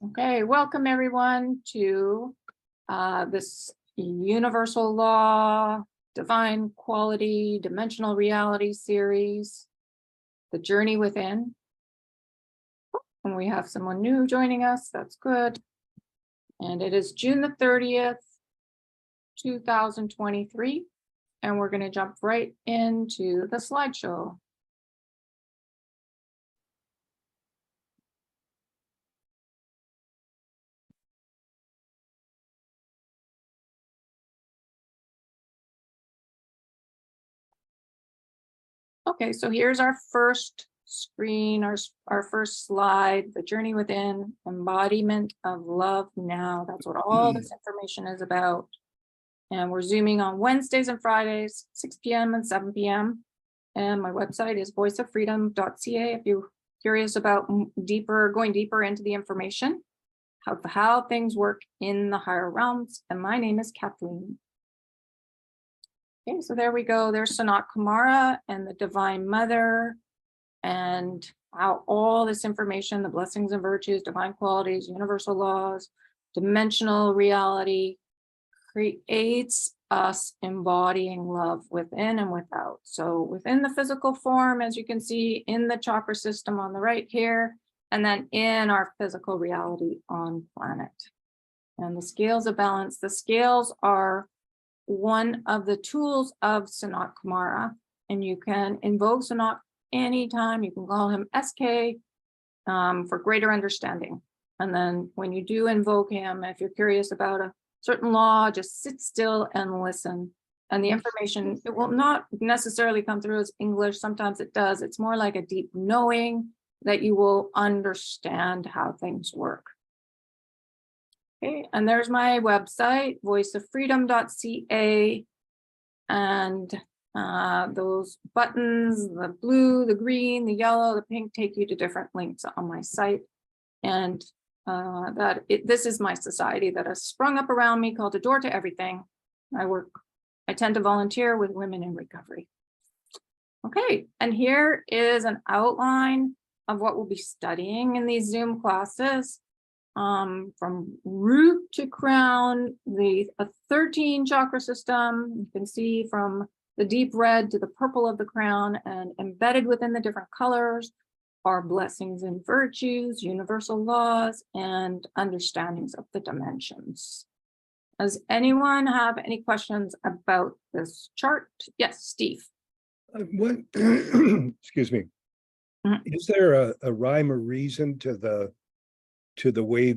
Okay, welcome everyone to this universal law, divine quality, dimensional reality series, The Journey Within. And we have someone new joining us, that's good. And it is June the 30th, 2023. And we're going to jump right into the slideshow. Okay, so here's our first screen, our first slide, The Journey Within, Embodiment of Love Now. That's what all this information is about. And we're zooming on Wednesdays and Fridays, 6 p.m. and 7 p.m. And my website is voiceoffreedom.ca if you're curious about going deeper into the information, how things work in the higher realms. And my name is Kathleen. Okay, so there we go. There's Sanat Kumara and the Divine Mother, and how all this information, the blessings and virtues, divine qualities, universal laws, dimensional reality, creates us embodying love within and without. So within the physical form, as you can see in the chakra system on the right here, and then in our physical reality on planet. And the scales of balance, the scales are one of the tools of Sanat Kumara, and you can invoke Sanat anytime. You can call him SK for greater understanding. And then when you do invoke him, if you're curious about a certain law, just sit still and listen. And the information, it will not necessarily come through as English. Sometimes it does. It's more like a deep knowing that you will understand how things work. Okay, and there's my website, voiceoffreedom.ca, and those buttons, the blue, the green, the yellow, the pink, take you to different links on my site. And this is my society that has sprung up around me called A Door to Everything. I tend to volunteer with women in recovery. Okay, and here is an outline of what we'll be studying in these Zoom classes. From root to crown, the 13 chakra system. You can see from the deep red to the purple of the crown, and embedded within the different colors are blessings and virtues, universal laws, and understandings of the dimensions. Does anyone have any questions about this chart? Yes, Steve. Excuse me. Is there a rhyme or reason to the way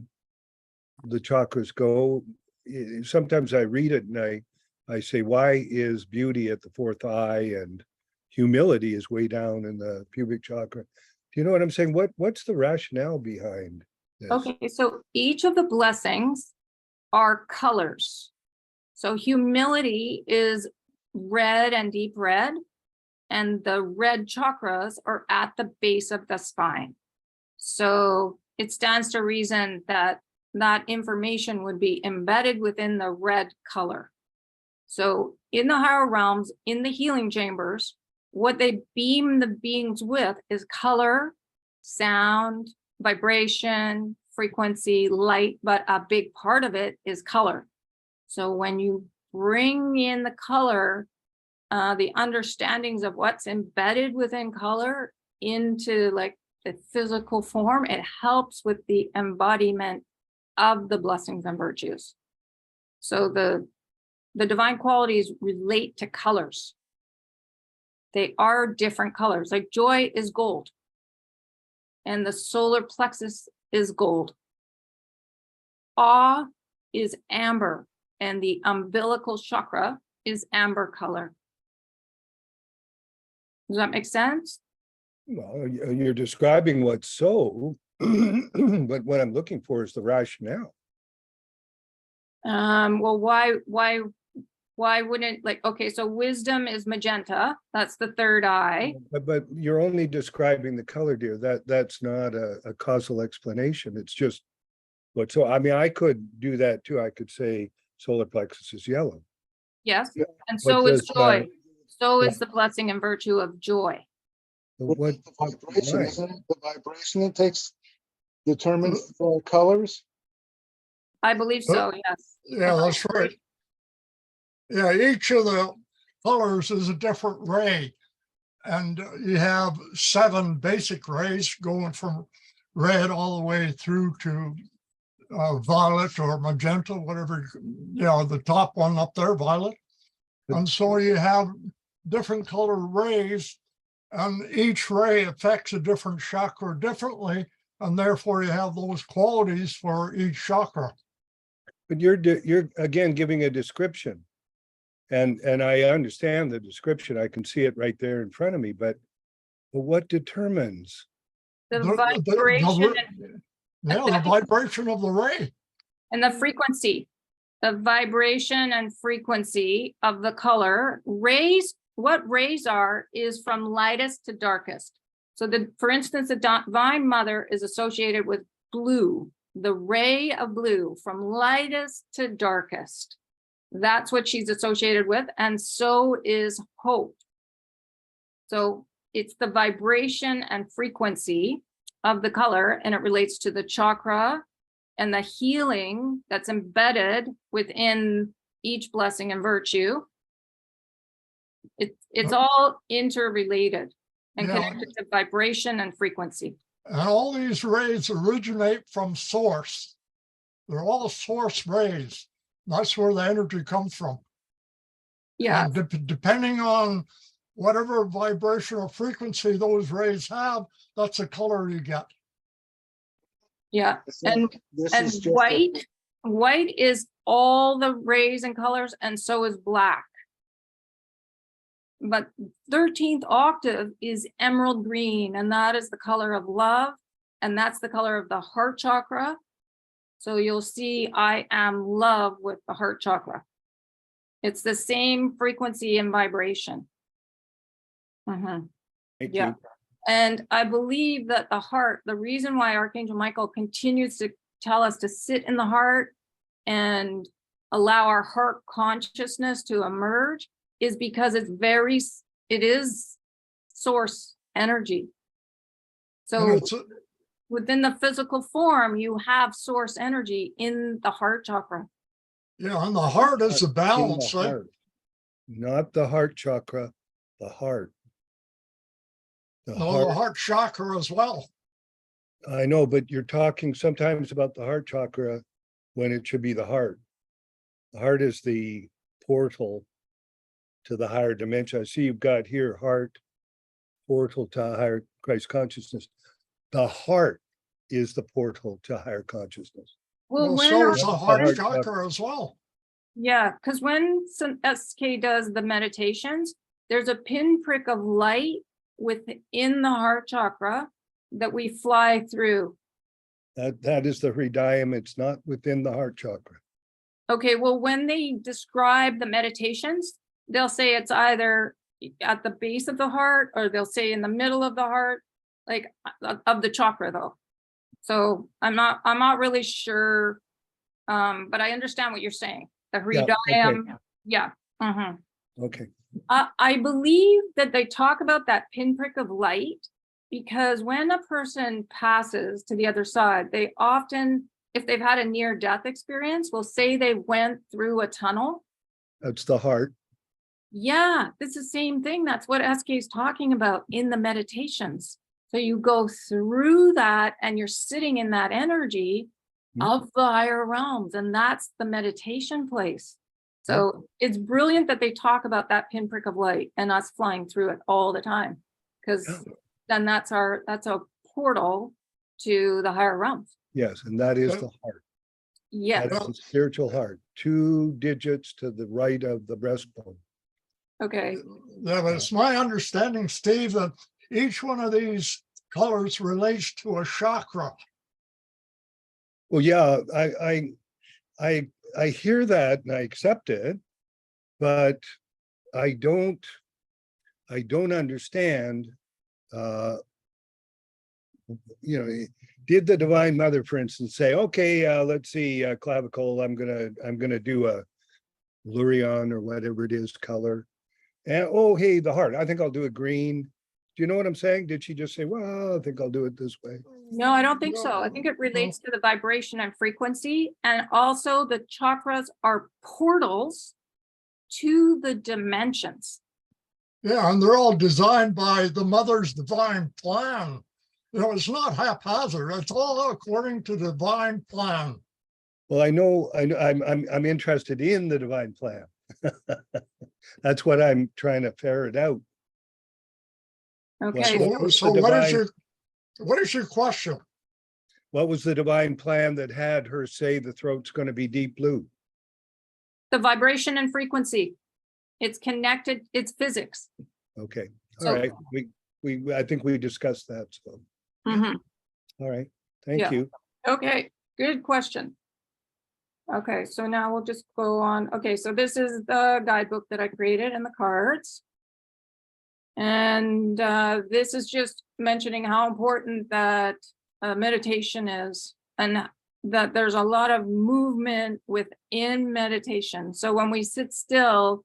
the chakras go? Sometimes I read it and I say, why is beauty at the fourth eye and humility is way down in the pubic chakra? Do you know what I'm saying? What's the rationale behind this? Okay, so each of the blessings are colors. So humility is red and deep red, and the red chakras are at the base of the spine. So it stands to reason that that information would be embedded within the red color. So in the higher realms, in the healing chambers, what they beam the beings with is color, sound, vibration, frequency, light, but a big part of it is color. So when you bring in the color, the understandings of what's embedded within color into like the physical form, it helps with the embodiment of the blessings and virtues. So the divine qualities relate to colors. They are different colors. Like joy is gold, and the solar plexus is gold. Awe is amber, and the umbilical chakra is amber color. Does that make sense? Well, you're describing what's so, but what I'm looking for is the rationale. Well, why wouldn't, like, okay, so wisdom is magenta. That's the third eye. But you're only describing the color, dear. That's not a causal explanation. It's just what. So I mean, I could do that too. I could say solar plexus is yellow. Yes, Yeah, and so is joy. So yeah. is the blessing and virtue of joy. What the vibration, isn't it? The vibration it takes. determines the colors? I believe so, yes. Yeah, that's right. Yeah, each of the colors is a different ray. And you have 7 basic rays going from red all the way through to violet or magenta, whatever, the top one up there, violet. And so you have different color rays, and each ray affects a different chakra differently, and therefore you have those qualities for each chakra. But you're again giving a description. And I understand the description. I can see it right there in front of me, but what determines? The The- vibration the vibration of the ray. and the frequency, the vibration and frequency of the color. Rays, what rays are is from lightest to darkest. So for instance, the Divine Mother is associated with blue, the ray of blue from lightest to darkest. That's what she's associated with, and so is hope. So it's the vibration and frequency of the color, and it relates to the chakra and the healing that's embedded within each blessing and virtue. It's all interrelated and connected to vibration and frequency. And all these rays originate from source. They're all source rays. That's where the energy comes from. Yeah. And depending on whatever vibrational frequency those rays have, that's the color you get. Yeah. So And this and is just a- white is all the rays and colors, and so is black. But 13th octave is emerald green, and that is the color of love, and that's the color of the heart chakra. So you'll see I am love with the heart chakra. It's the same frequency and vibration. Thank Yeah. you. And I believe that the heart, the reason why Archangel Michael continues to tell us to sit in the heart and allow our heart consciousness to emerge is because it is source energy. So And it's, within the physical form, you have source energy in the heart chakra. and the heart is the In balance. the heart. Not the heart chakra, the heart. The The heart. heart chakra as well. I know, but you're talking sometimes about the heart chakra when it should be the heart. The heart is the portal to the higher dimension. I see you've got here heart, portal to higher Christ consciousness. The heart is the portal to higher consciousness. Well, Well, so is the the heart heart chakra as well. yeah, because when some SK does the meditations, there's a pinprick of light within the heart chakra that we fly through. That is the hridayam. It's not within the heart chakra. Okay, well, when they describe the meditations, they'll say it's either at the base of the heart, or they'll say in the middle of the heart, like of the chakra though. So I'm not really sure, but I understand what you're saying. The hridayam, yeah. Mhm. Okay. I believe that they talk about that pinprick of light because when a person passes to the other side, they often, if they've had a near-death experience, will say they went through a tunnel. That's the heart. Yeah, it's the same thing. That's what SK is talking about in the meditations. So you go through that and you're sitting in that energy of the higher realms, and that's the meditation place. So it's brilliant that they talk about that pinprick of light and us flying through it all the time, because then that's a portal to the higher realms. Yes, and that is the heart. Yes. That is the spiritual heart. 2 digits to the right of the breastbone. Okay. Yeah, but it's my understanding, Steve, that each one of these colors relates to a chakra. Well, yeah, I hear that and I accept it, but I don't understand. Did the Divine Mother, for instance, say, okay, let's see, clavicle, I'm gonna do a Lurion or whatever it is color, and oh, hey, the heart, I think I'll do a green, Do you know what I'm saying? Did she just say, well, I think I'll do it this way? No, I don't think so. I think it relates to the vibration and frequency. And also the chakras are portals to the dimensions. Yeah, and they're all designed by the mother's divine plan. You know, it's not haphazard. It's all according to divine plan. Well, I know I'm interested in the divine plan. That's what I'm trying to ferret out. Okay. What was So the what is your question? What was the divine plan that had her say the throat's going to be deep blue? The vibration and frequency. It's connected, it's physics. Okay, all So- right. I think we discussed that. So, Mhm. all right. Thank Yeah. you. Okay, good question. Okay, so now we'll just go on. Okay, so this is the guidebook that I created and the cards. And this is just mentioning how important that meditation is, and that there's a lot of movement within meditation. So when we sit still,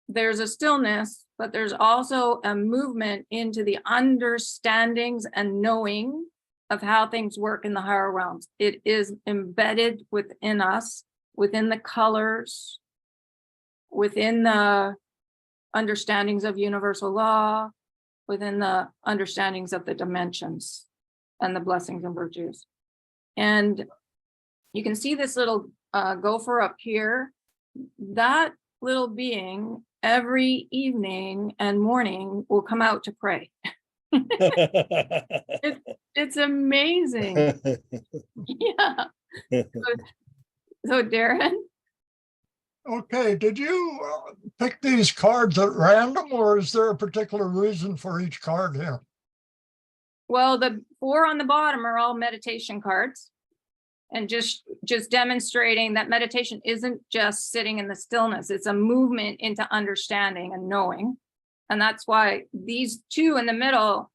there's a stillness, but there's also a movement into the understandings and knowing of how things work in the higher realms. It is embedded within us, within the colors, within the understandings of universal law, within the understandings of the dimensions and the blessings and virtues. And you can see this little gopher up here. That little being every evening and morning will come out to pray. It's amazing. Yeah. So Darren, Okay, did you pick these cards at random, or is there a particular reason for each card here? well, the 4 on the bottom are all meditation cards. And just demonstrating that meditation isn't just sitting in the stillness, it's a movement into understanding and knowing. And that's why these 2 in the middle,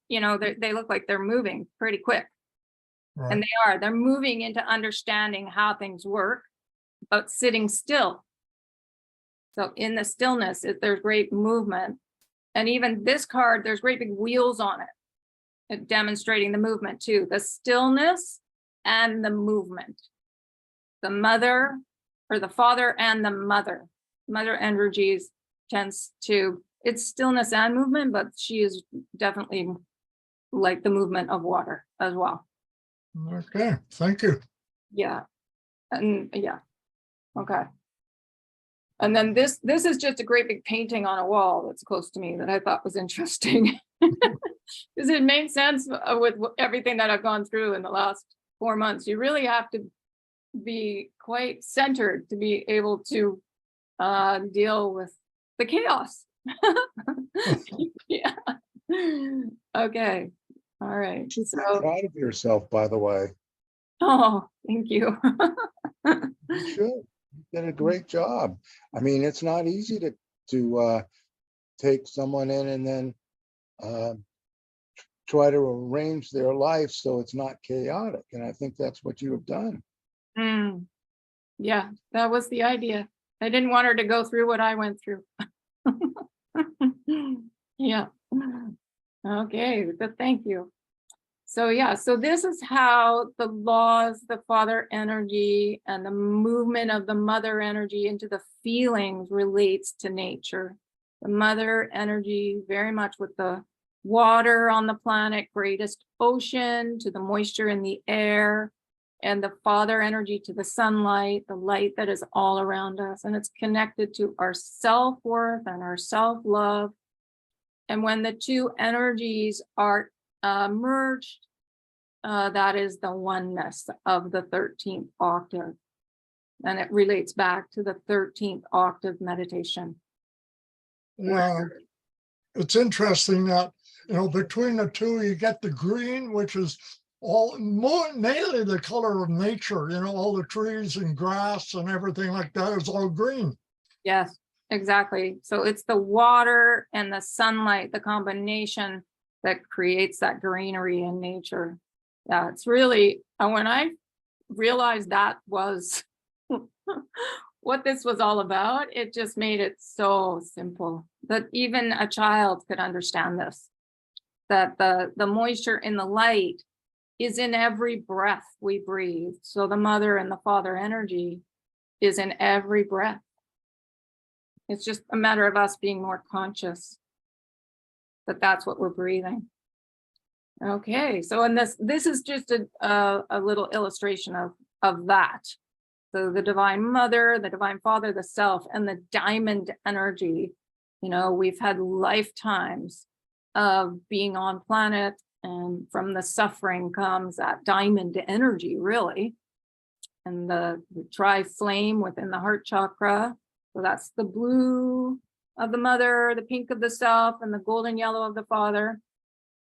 you know, they look like they're moving pretty quick. Right. And they're moving into understanding how things work, but sitting still. So in the stillness, there's great movement. And even this card, there's great big wheels on it, demonstrating the movement too. The stillness and the movement. The mother or the father and the mother. Mother energies tends to, it's stillness and movement, but she is definitely like the movement of water as well. Okay, thank you. Yeah. And yeah. Okay. And then this is just a great big painting on a wall that's close to me that I thought was interesting. Because it made sense with everything that I've gone through in the last 4 months. You really have to be quite centered to be able to deal with the chaos. Yeah. Okay. All right. You should be So, proud of yourself, by the way. oh, thank you. You should. You did a great job. I mean, it's not easy to take someone in and then try to arrange their life so it's not chaotic. And I think that's what you have done. Mm. Yeah, that was the idea. I didn't want her to go through what I went through. Yeah. Okay, but thank you. So yeah, so this is how the laws, the father energy and the movement of the mother energy into the feelings relates to nature. The mother energy very much with the water on the planet, greatest ocean, to the moisture in the air, and the father energy to the sunlight, the light that is all around us. And it's connected to our self-worth and our self-love. And when the 2 energies are merged, that is the oneness of the 13th octave. And it relates back to the 13th octave meditation. Yeah, it's interesting that, you know, between the 2, you get the green, which is mainly the color of nature, you know, all the trees and grass and everything like that is all green. Yes, exactly. So it's the water and the sunlight, the combination that creates that greenery in nature. Yeah, it's really, when I realized that was what this was all about. It just made it so simple that even a child could understand this, that the moisture in the light is in every breath we breathe. So the mother and the father energy is in every breath. It's just a matter of us being more conscious that that's what we're breathing. Okay, so in this is just a little illustration of that. So the divine mother, the divine father, the self, and the diamond energy. You know, we've had lifetimes of being on planet, and from the suffering comes that diamond energy, really. And the tri-flame within the heart chakra. So that's the blue of the mother, the pink of the self, and the golden yellow of the father.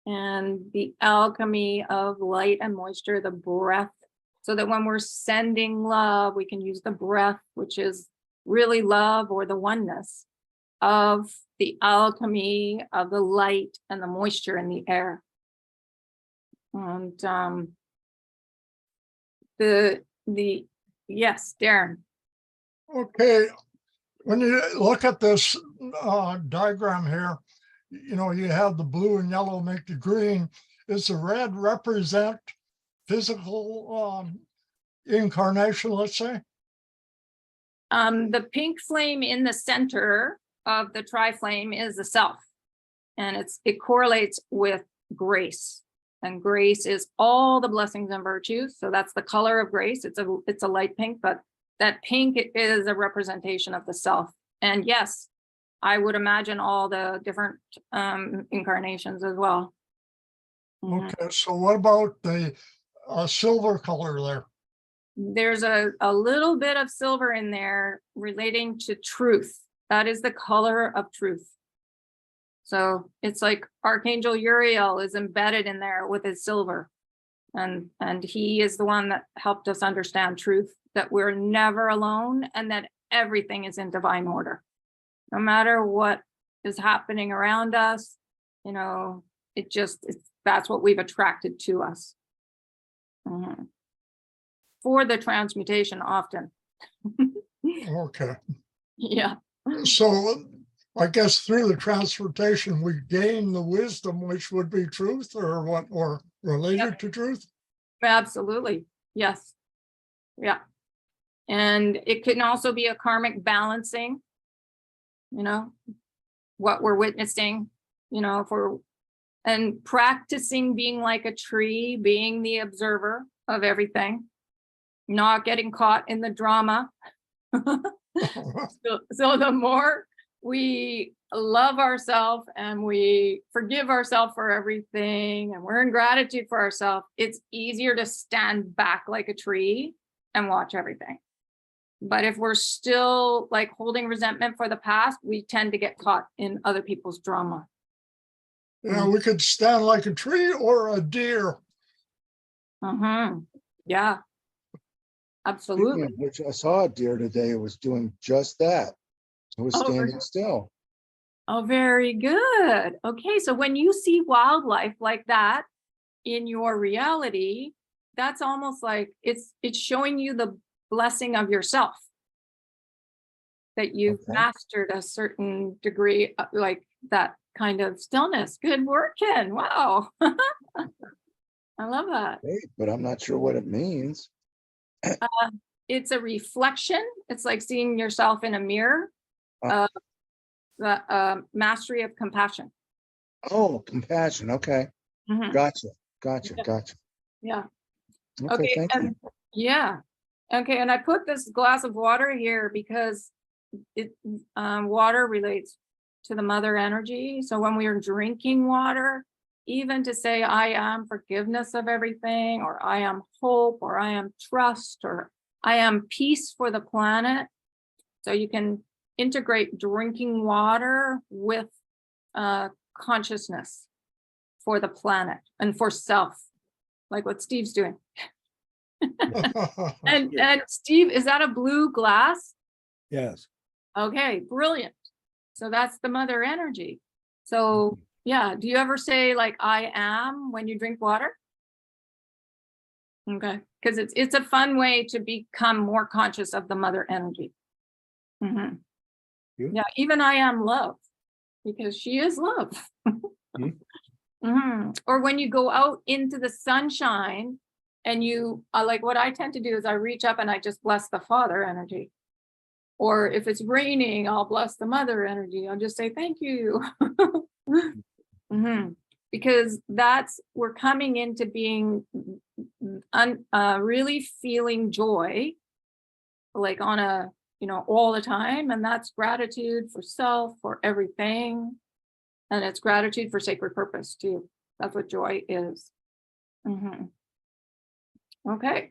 And the alchemy of light and moisture, the breath, so that when we're sending love, we can use the breath, which is really love or the oneness of the alchemy of the light and the moisture in the air. And yes, Darren. Okay, when you look at this diagram here, you know, you have the blue and yellow make the green. Does the red represent physical incarnation, let's say? The pink flame in the center of the tri-flame is the self, and it correlates with grace, and grace is all the blessings and virtues. So that's the color of grace. It's a light pink, but that pink is a representation of the self. And yes, I would imagine all the different incarnations as well. Okay, so what about the silver color there? There's a little bit of silver in there relating to truth. That is the color of truth. So it's like Archangel Uriel is embedded in there with his silver. And he is the one that helped us understand truth, that we're never alone and that everything is in divine order. No matter what is happening around us, you know, that's what we've attracted to us. For the transmutation often. Okay. Yeah. So I guess through the transmutation, we gain the wisdom, which would be truth or what, or related to truth? Absolutely. Yes. Yeah. And it can also be a karmic balancing, you know, what we're witnessing, you know, and practicing being like a tree, being the observer of everything, not getting caught in the drama. So the more we love ourselves and we forgive ourselves for everything and we're in gratitude for ourselves, it's easier to stand back like a tree and watch everything. But if we're still like holding resentment for the past, we tend to get caught in other people's drama. Yeah, we could stand like a tree or a deer. Yeah, absolutely. Speaking of which, I saw a deer today. It was doing just that. It was standing still. Oh, very good. Okay, so when you see wildlife like that in your reality, that's almost like it's showing you the blessing of yourself, that you've mastered a certain degree, like that kind of stillness. Good work, Ken. Wow. I love that. Great, but I'm not sure what it means. It's a reflection. It's like seeing yourself in a mirror. The mastery of compassion. Oh, compassion. Okay. Gotcha. Yeah. Okay, thank you. Yeah. Okay, and I put this glass of water here because water relates to the mother energy. So when we are drinking water, even to say I am forgiveness of everything, or I am hope, or I am trust, or I am peace for the planet. So you can integrate drinking water with consciousness for the planet and for self, like what Steve's doing. And Steve, is that a blue glass? Yes. Okay, brilliant. So that's the mother energy. So yeah, do you ever say like I am when you drink water? Okay, because it's a fun way to become more conscious of the mother energy. Mhm. Yeah. Yeah, even I am love, because she is love. Or when you go out into the sunshine and you like, what I tend to do is I reach up and I just bless the father energy. Or if it's raining, I'll bless the mother energy. I'll just say thank you. Because we're coming into being really feeling joy, like on a, all the time. And that's gratitude for self, for everything. And it's gratitude for sacred purpose too. That's what joy is. Okay.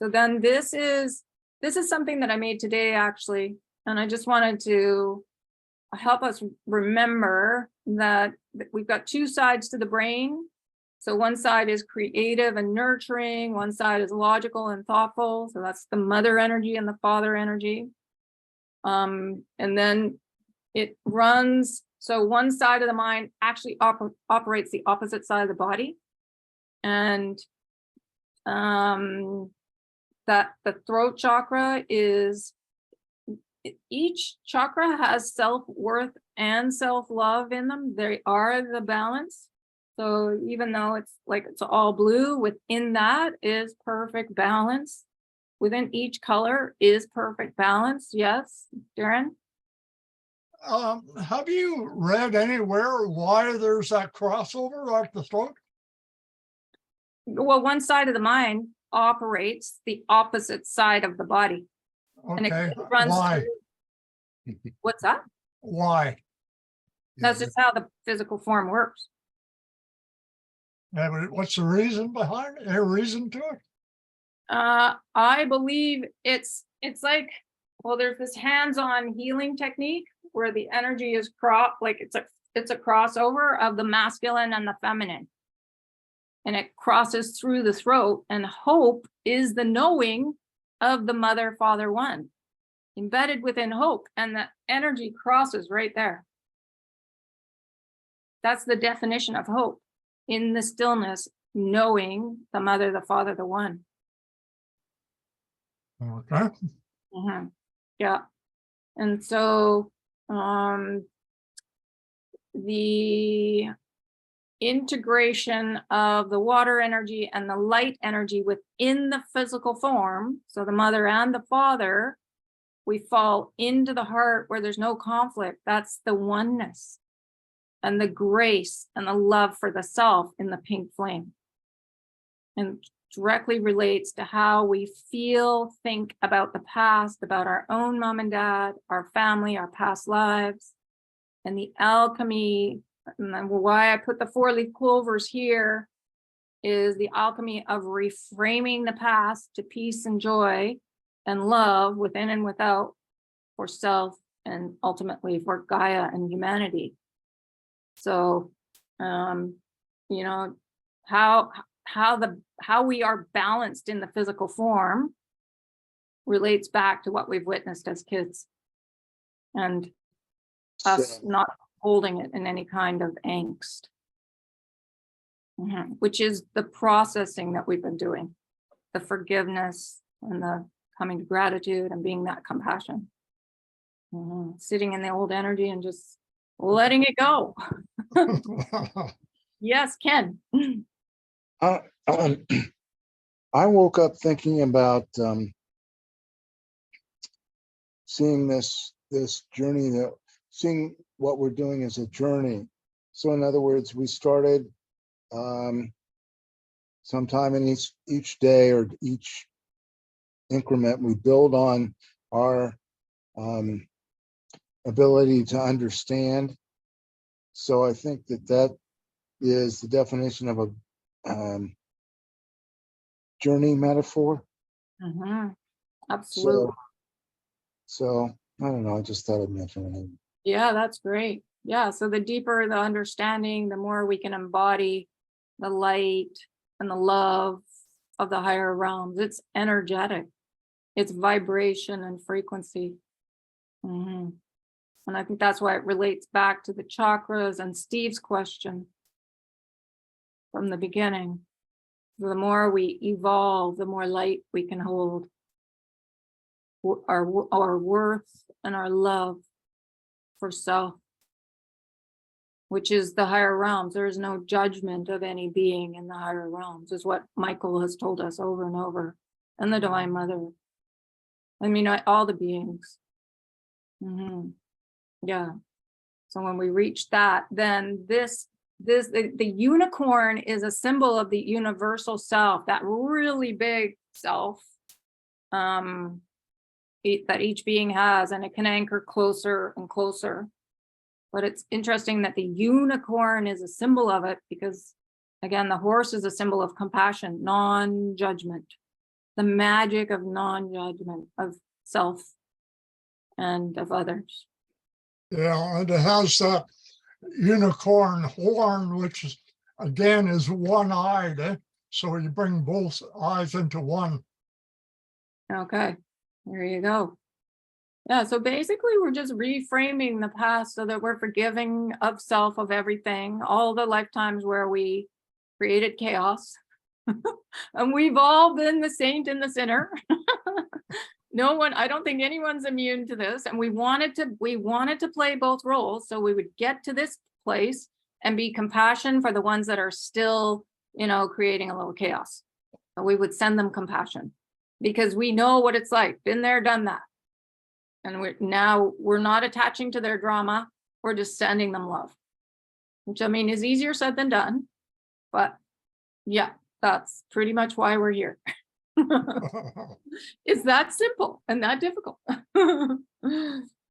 So then this is something that I made today, actually. And I just wanted to help us remember that we've got two sides to the brain. So one side is creative and nurturing. One side is logical and thoughtful. So that's the mother energy and the father energy. And then it runs. So one side of the mind actually operates the opposite side of the body. And that the throat chakra is, each chakra has self-worth and self-love in them. They are the balance. So even though it's like it's all blue, within that is perfect balance. Within each color is perfect balance. Yes, Darren? Have you read anywhere why there's that crossover at the throat? Well, one side of the mind operates the opposite side of the body. And Okay, it runs why? through. What's that? Why? That's just how the physical form works. Yeah, but what's the reason behind it? Any reason to it? I believe it's like, well, there's this hands-on healing technique where the energy is like it's a crossover of the masculine and the feminine. And it crosses through the throat, and hope is the knowing of the mother, father one, embedded within hope, and the energy crosses right there. That's the definition of hope, in the stillness, knowing the mother, the father, the one. Okay. Yeah. And so the integration of the water energy and the light energy within the physical form, so the mother and the father, we fall into the heart where there's no conflict. That's the oneness and the grace and the love for the self in the pink flame, and directly relates to how we feel, think about the past, about our own mom and dad, our family, our past lives. And the alchemy, and why I put the 4-leaf clovers here, is the alchemy of reframing the past to peace and joy and love within and without, for self and ultimately for Gaia and humanity. So, how we are balanced in the physical form relates back to what we've witnessed as kids, and us not holding it in any kind of angst, which is the processing that we've been doing, the forgiveness and the coming to gratitude and being that compassion, sitting in the old energy and just letting it go. Yes, Ken. I woke up thinking about seeing this journey, seeing what we're doing as a journey. So in other words, we started sometime in each day or each increment, we build on our ability to understand. So I think that is the definition of a journey metaphor. Absolutely. So I don't know, I just thought I'd mention it. Yeah, that's great. Yeah, so the deeper the understanding, the more we can embody the light and the love of the higher realms. It's energetic. It's vibration and frequency. And I think that's why it relates back to the chakras and Steve's question from the beginning. The more we evolve, the more light we can hold. our worth and our love for self, which is the higher realms. There is no judgment of any being in the higher realms, is what Michael has told us over and over, and the Divine Mother. I mean, all the beings. Yeah. So when we reach that, then the unicorn is a symbol of the universal self, that really big self that each being has, and it can anchor closer and closer. But it's interesting that the unicorn is a symbol of it because, again, the horse is a symbol of compassion, non-judgment, the magic of non-judgment of self and of others. Yeah, and it has that unicorn horn, which is, again, is one-eyed. So you bring both eyes into one. Okay, there you go. Yeah, so basically we're just reframing the past so that we're forgiving of self, of everything, all the lifetimes where we created chaos. And we've all been the saint and the sinner. No one, I don't think anyone's immune to this. And we wanted to play both roles. So we would get to this place and be compassion for the ones that are still, creating a little chaos. So we would send them compassion because we know what it's like, been there, done that. And we're not attaching to their drama. We're just sending them love, which I mean is easier said than done. But yeah, that's pretty much why we're here. It's that simple and that difficult.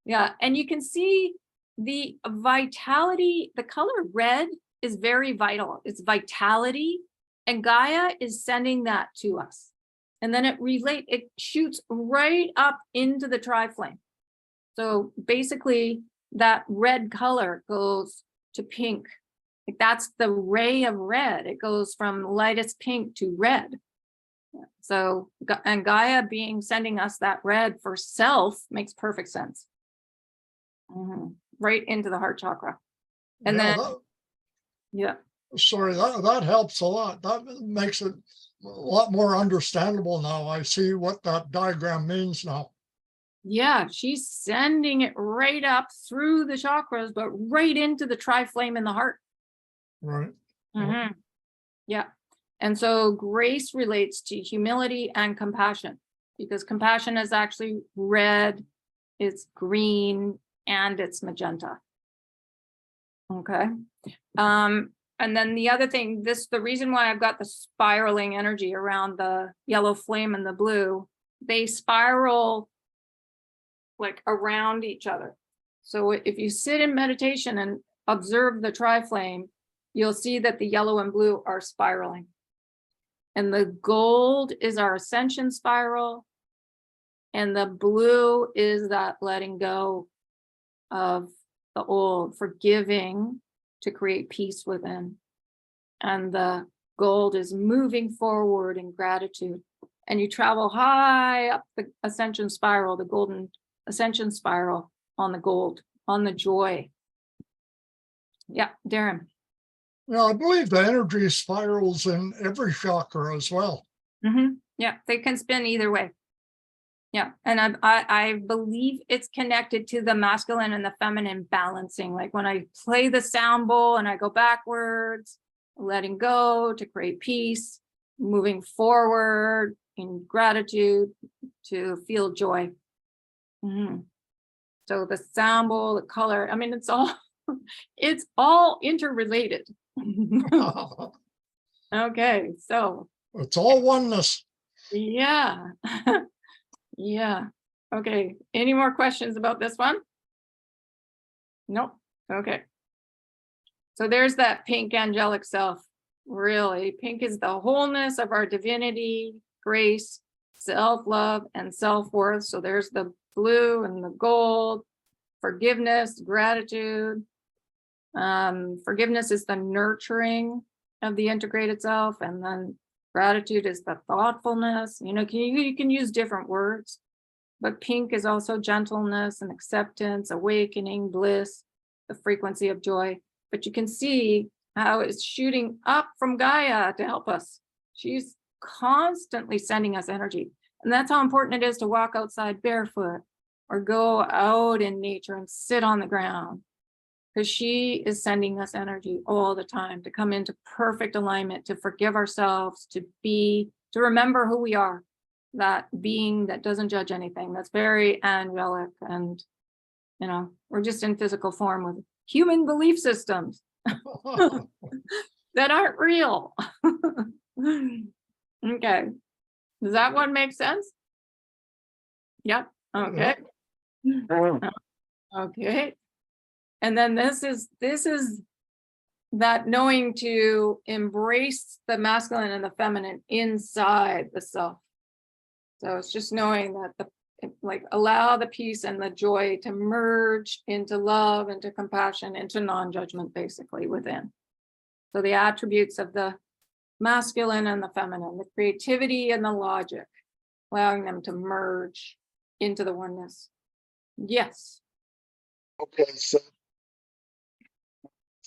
Yeah, and you can see the vitality, the color red is very vital. It's vitality, and Gaia is sending that to us. And then it shoots right up into the tri-flame. So basically that red color goes to pink. Like that's the ray of red. It goes from lightest pink to red. So, and Gaia sending us that red for self makes perfect sense. Right into the heart chakra. And sorry, that helps a lot. That makes it a lot more understandable now. I see what that diagram means now. Yeah, she's sending it right up through the chakras, but right into the tri-flame in the heart. Right. Yeah. And so grace relates to humility and compassion, because compassion is actually red, it's green, and it's magenta. Okay. And then the other thing, the reason why I've got the spiraling energy around the yellow flame and the blue, they spiral like around each other. So if you sit in meditation and observe the tri-flame, you'll see that the yellow and blue are spiraling. And the gold is our ascension spiral. And the blue is that letting go of the old, forgiving to create peace within. And the gold is moving forward in gratitude. And you travel high up the ascension spiral, the golden ascension spiral on the gold, on the joy. Yeah, Darren. Yeah, I believe the energy spirals in every chakra as well. Yeah, they can spin either way. Yeah, and I believe it's connected to the masculine and the feminine balancing. Like when I play the sound bowl and I go backwards, letting go to create peace, moving forward in gratitude to feel joy. So the sound bowl, the color, I mean, it's all interrelated. Okay, so it's all oneness. Yeah. Yeah. Okay. Any more questions about this one? Nope. Okay. So there's that pink angelic self. Really, pink is the wholeness of our divinity, grace, self-love, and self-worth. So there's the blue and the gold, forgiveness, gratitude. Forgiveness is the nurturing of the integrated self, and then gratitude is the thoughtfulness. You can use different words, but pink is also gentleness and acceptance, awakening, bliss, the frequency of joy. But you can see how it's shooting up from Gaia to help us. She's constantly sending us energy. And that's how important it is to walk outside barefoot or go out in nature and sit on the ground. Because she is sending us energy all the time to come into perfect alignment, to forgive ourselves, to remember who we are, that being that doesn't judge anything, that's very angelic. And, you know, we're just in physical form with human belief systems that aren't real. Okay. Does that one make sense? Yep. Okay. Okay. And then this is that knowing to embrace the masculine and the feminine inside the self. So it's just knowing that allow the peace and the joy to merge into love, into compassion, into non-judgment, basically within. So the attributes of the masculine and the feminine, the creativity and the logic, allowing them to merge into the oneness. Yes. Okay, so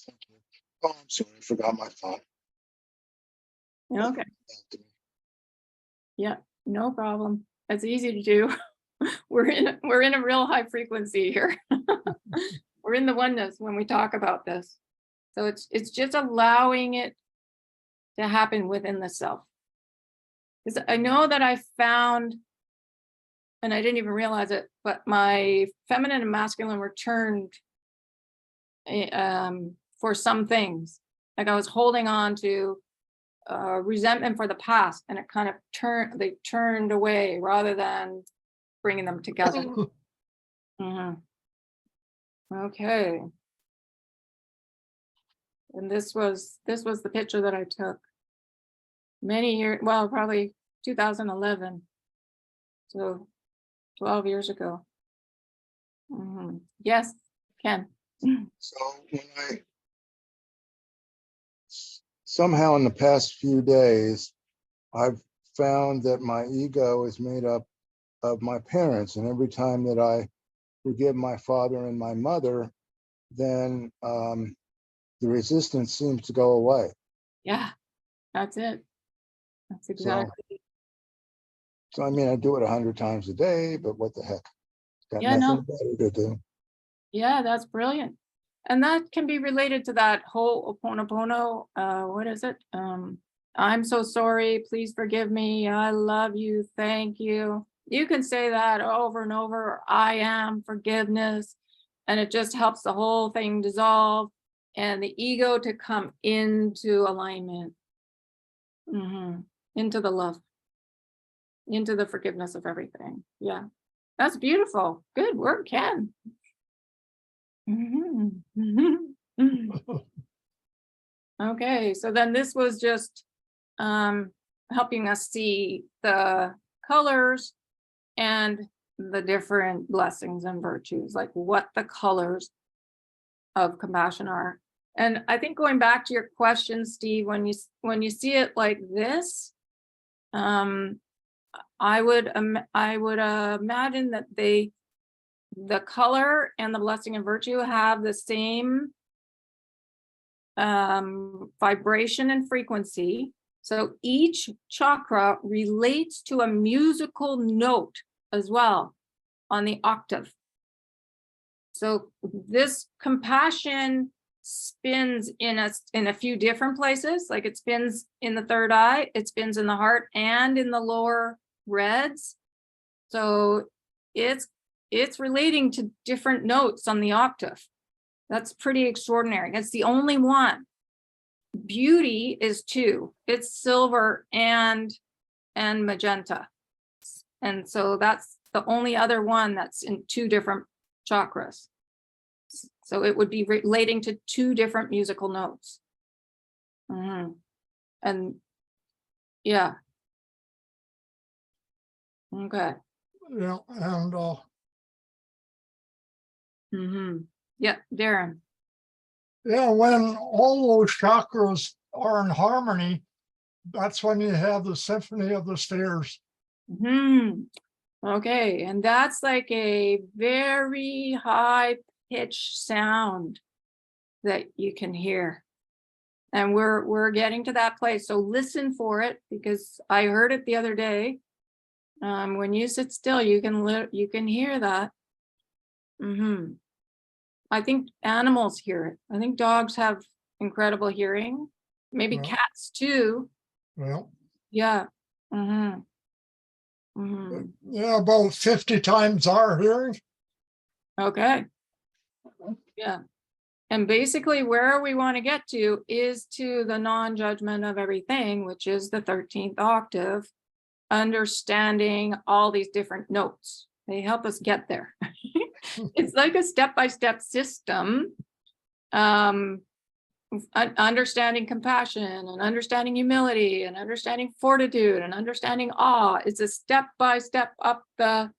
thank you. Oh, I'm sorry, I forgot my phone. Okay. Yeah, no problem. It's easy to do. We're in a real high frequency here. We're in the oneness when we talk about this. So it's just allowing it to happen within the self. Because I know that I found, and I didn't even realize it, but my feminine and masculine were turned for some things. Like I was holding on to resentment for the past, and it kind of turned away rather than bringing them together. Okay. And this was the picture that I took many years, well, probably 2011. So 12 years ago. Yes, Ken. So when somehow in the past few days, I've found that my ego is made up of my parents, and every time that I forgive my father and my mother, then the resistance seems to go away. Yeah, that's it. That's exactly. So I mean, I do it 100 times a day, but what the heck? Got nothing better to do. Yeah, that's brilliant. And that can be related to that whole Ho'oponopono. What is it? I'm so sorry. Please forgive me. I love you. Thank you. You can say that over and over. I am forgiveness. And it just helps the whole thing dissolve and the ego to come into alignment, into the love, into the forgiveness of everything. Yeah, that's beautiful. Good work, Ken. Okay, so then this was just helping us see the colors and the different blessings and virtues, like what the colors of compassion are. And I think going back to your question, Steve, when you see it like this, I would imagine that the color and the blessing and virtue have the same vibration and frequency. So each chakra relates to a musical note as well on the octave. So this compassion spins in a few different places, like it spins in the third eye, it spins in the heart and in the lower reds. So it's relating to different notes on the octave. That's pretty extraordinary. It's the only one. Beauty is 2. It's silver and magenta. And so that's the only other one that's in 2 different chakras. So it would be relating to 2 different musical notes. And yeah. Okay. Yeah, and Yeah, Darren. yeah, when all those chakras are in harmony, that's when you have the symphony of the stairs. Okay, and that's like a very high pitched sound that you can hear. And we're getting to that place. So listen for it, because I heard it the other day. When you sit still, you can hear that. I think animals hear it. I think dogs have incredible hearing. Maybe Well. cats too. Well, Yeah. yeah, about 50 times our hearing. Okay. Yeah. And basically where we want to get to is to the non-judgment of everything, which is the 13th octave, understanding all these different notes. They help us get there. It's like a step-by-step system. Understanding compassion and understanding humility and understanding fortitude and understanding awe. It's a step-by-step up the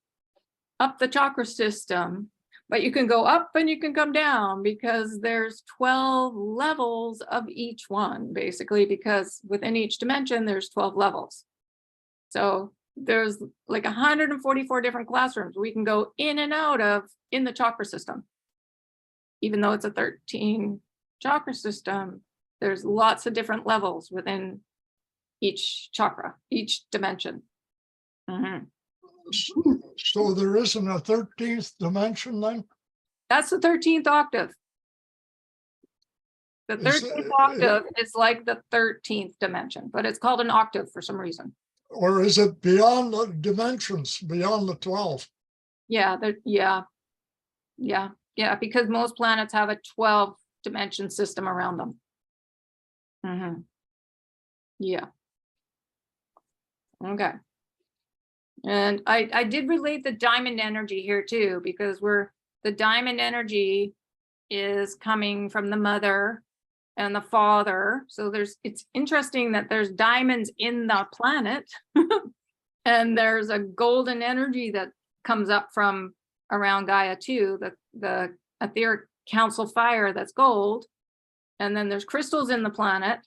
chakra system. But you can go up and you can come down because there's 12 levels of each one, basically, because within each dimension, there's 12 levels. So there's like 144 different classrooms we can go in and out of in the chakra system. Even though it's a 13 chakra system, there's lots of different levels within each chakra, each dimension. So there isn't a 13th dimension then? That's the 13th octave. The Is 13th it- octave is like the 13th dimension, but it's called an octave for some reason. Or is it beyond the dimensions, beyond the 12? Yeah, yeah, because most planets have a 12 dimension system around them. Yeah. Okay. And I did relate the diamond energy here too, because the diamond energy is coming from the mother and the father. So it's interesting that there's diamonds in the planet and there's a golden energy that comes up from around Gaia too, the etheric council fire that's gold. And then there's crystals in the planet.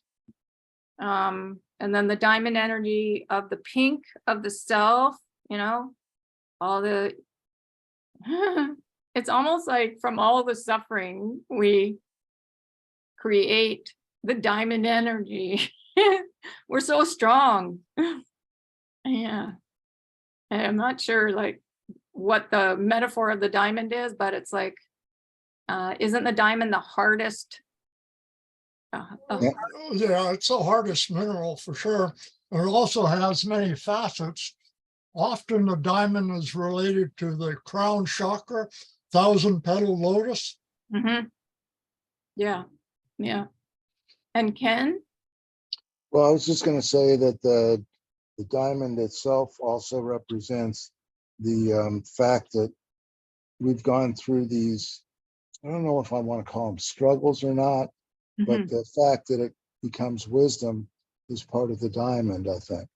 And then the diamond energy of the pink of the self, all the, it's almost like from all the suffering, we create the diamond energy. We're so strong. Yeah. And I'm not sure like what the metaphor of the diamond is, but it's like, isn't the diamond the hardest? Yeah, it's the hardest mineral for sure. It also has many facets. Often the diamond is related to the crown chakra, 1,000-petal lotus. Yeah. And Ken? Well, I was just going to say that the diamond itself also represents the fact that we've gone through these, I don't know if I want to call them struggles or not, but the fact that it becomes wisdom is part of the diamond, I think.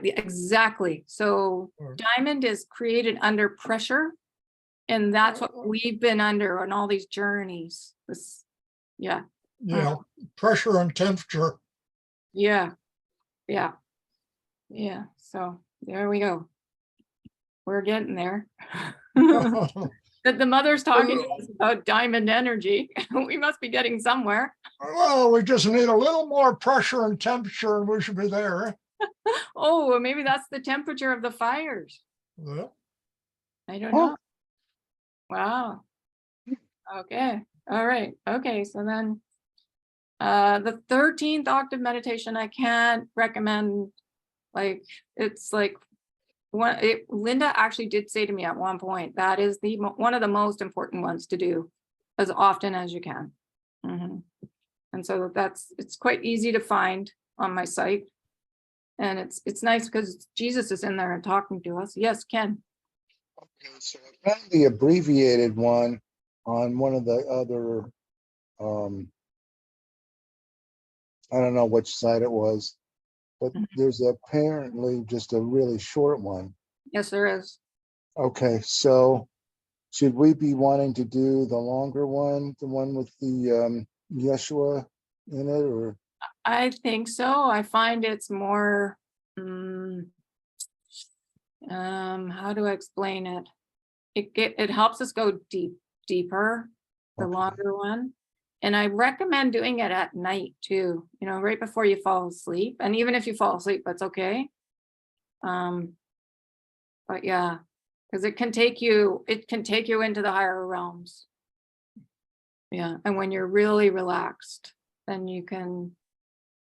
Exactly. So diamond is created under pressure, and that's what we've been under on all these journeys. Yeah, Pressure and temperature. yeah. So there we go. We're getting there. That the mother's talking to us about diamond energy. We must be getting somewhere. Well, we just need a little more pressure and temperature and we should be there. Oh, well, maybe that's the temperature of the fires. Yeah. I don't know. Wow. Okay. All right. Okay. So then the 13th octave meditation, I can't recommend. Like, it's like Linda actually did say to me at one point, that is one of the most important ones to do as often as you can. And so it's quite easy to find on my site. And it's nice because Jesus is in there and talking to us. Yes, Ken. Okay, so I found the abbreviated one on one of the other, I don't know which site it was, but there's apparently just a really short one. Yes, there is. Okay, so should we be wanting to do the longer one, the one with the Yeshua in it, or? I think so. I find it's more, how do I explain it? It helps us go deeper, the longer one. And I recommend doing it at night too, right before you fall asleep. And even if you fall asleep, that's okay. But yeah, because it can take you into the higher realms. Yeah, and when you're really relaxed, then you can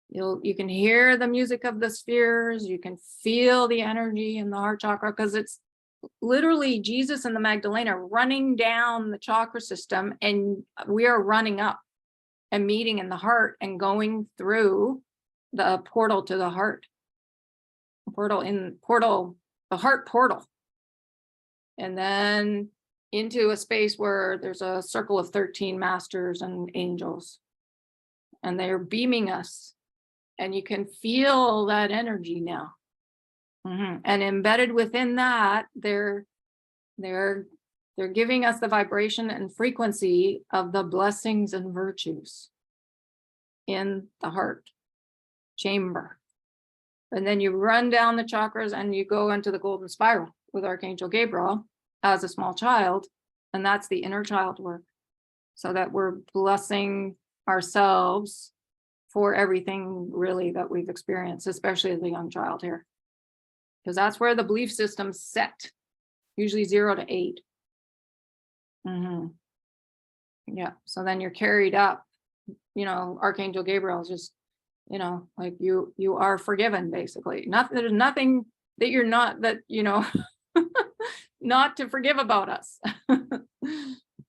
hear the music of the spheres, you can feel the energy in the heart chakra, because it's literally Jesus and the Magdalena running down the chakra system, and we are running up and meeting in the heart and going through the portal to the heart. The heart portal. And then into a space where there's a circle of 13 masters and angels. And they're beaming us. And you can feel that energy now. And embedded within that, they're giving us the vibration and frequency of the blessings and virtues in the heart chamber. And then you run down the chakras and you go into the golden spiral with Archangel Gabriel as a small child. And that's the inner child work. So that we're blessing ourselves for everything really that we've experienced, especially as a young child here. Because that's where the belief system's set, usually 0 to 8. Yeah, so then you're carried up, Archangel Gabriel is just, like you are forgiven, basically. There's nothing that you're not, that, not to forgive about us.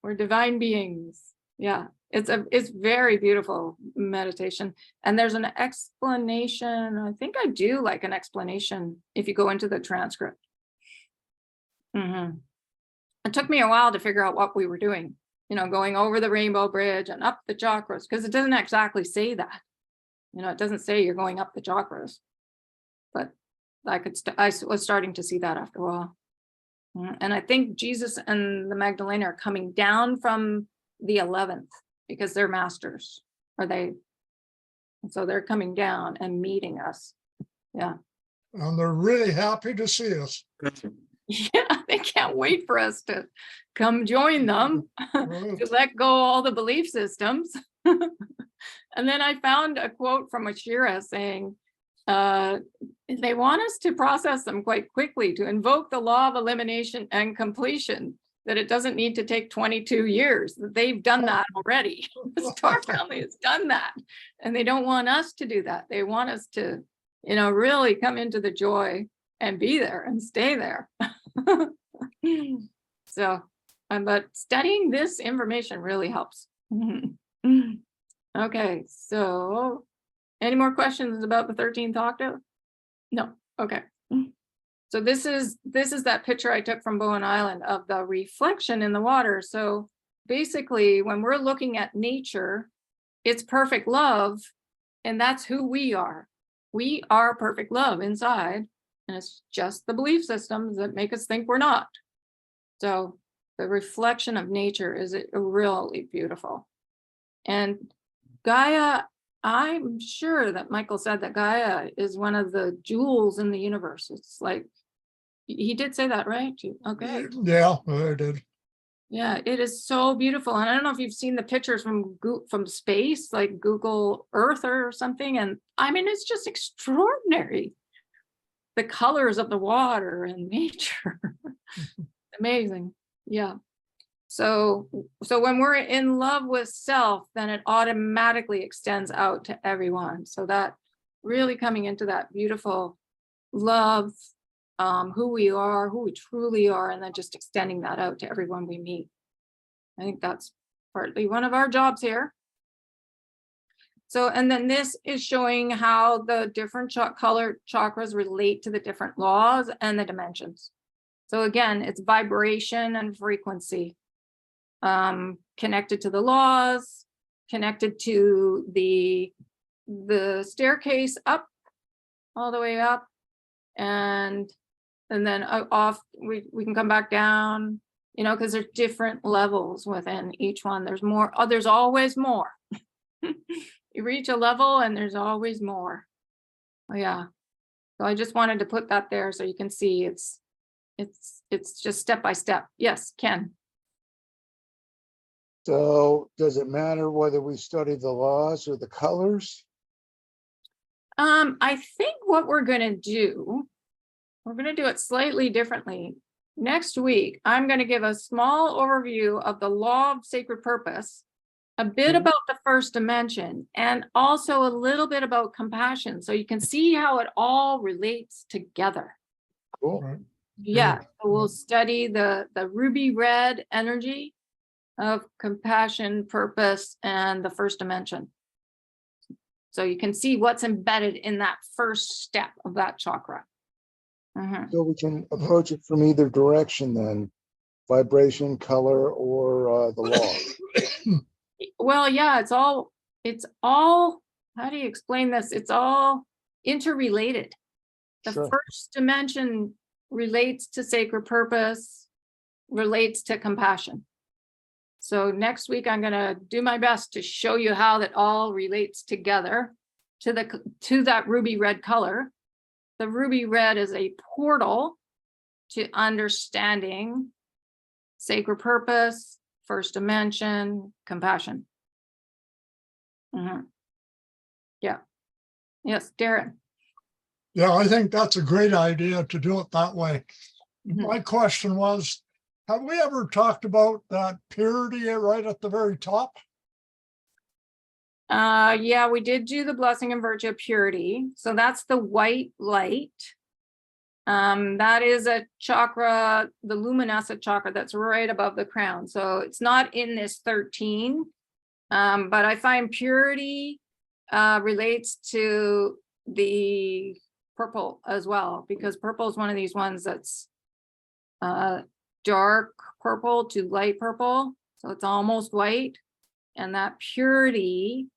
We're divine beings. Yeah, it's very beautiful meditation. And there's an explanation. I think I do like an explanation if you go into the transcript. It took me a while to figure out what we were doing, going over the rainbow bridge and up the chakras, because it doesn't exactly say that. It doesn't say you're going up the chakras, but I was starting to see that after a while. And I think Jesus and the Magdalena are coming down from the 11th because they're masters, and so they're coming down and meeting us. Yeah. And they're really happy to see us. Yeah, they can't wait for us to come join them, Right. to let go all the belief systems. And then I found a quote from Ashira saying, they want us to process them quite quickly, to invoke the law of elimination and completion, that it doesn't need to take 22 years, that they've done that already. The Star family has done that. And they don't want us to do that. They want us to, really come into the joy and be there and stay there. So, but studying this information really helps. Okay, so any more questions about the 13th octave? No. Okay. So this is that picture I took from Bowen Island of the reflection in the water. So basically, when we're looking at nature, it's perfect love, and that's who we are. We are perfect love inside, and it's just the belief systems that make us think we're not. So the reflection of nature is really beautiful. And Gaia, I'm sure that Michael said that Gaia is one of the jewels in the universe. It's like, he did say that, right? Okay. Yeah, I did. Yeah, it is so beautiful. And I don't know if you've seen the pictures from space, like Google Earth or something. And I mean, it's just extraordinary. The colors of the water and nature. Amazing. Yeah. So when we're in love with self, then it automatically extends out to everyone. So that really coming into that beautiful love, who we are, who we truly are, and then just extending that out to everyone we meet. I think that's partly one of our jobs here. So, and then this is showing how the different colored chakras relate to the different laws and the dimensions. So again, it's vibration and frequency, connected to the laws, connected to the staircase up, all the way up, and then off, we can come back down, because there's different levels within each one. There's more, there's always more. You reach a level and there's always more. Oh, yeah. So I just wanted to put that there so you can see it's just step by step. Yes, Ken. So does it matter whether we study the laws or the colors? I think what we're going to do we're going to do it slightly differently. Next week, I'm going to give a small overview of the law of sacred purpose, a bit Mhm. about the first dimension, and also a little bit about compassion. So you can see how it all relates together. Cool. Right. Yeah, Good. so we'll study the ruby red energy of compassion, purpose, and the first dimension. So you can see what's embedded in that first step of that chakra. Mhm. So we can approach it from either direction then, vibration, color, or the law. Well, yeah, it's all, how do you explain this? It's all interrelated. The Sure. first dimension relates to sacred purpose, relates to compassion. So next week, I'm going to do my best to show you how that all relates together to that ruby red color. The ruby red is a portal to understanding sacred purpose, first dimension, compassion. Mhm. Yeah. Yes, Darren. Yeah, I think that's a great idea to do it that way. Mhm. My question was, have we ever talked about that purity right at the very top? Yeah, we did do the blessing and virtue of purity. So that's the white light. That is a chakra, the luminescent chakra that's right above the crown. So it's not in this 13. But I find purity relates to the purple as well, because purple is one of these ones that's dark purple to light purple. So it's almost white. And that purity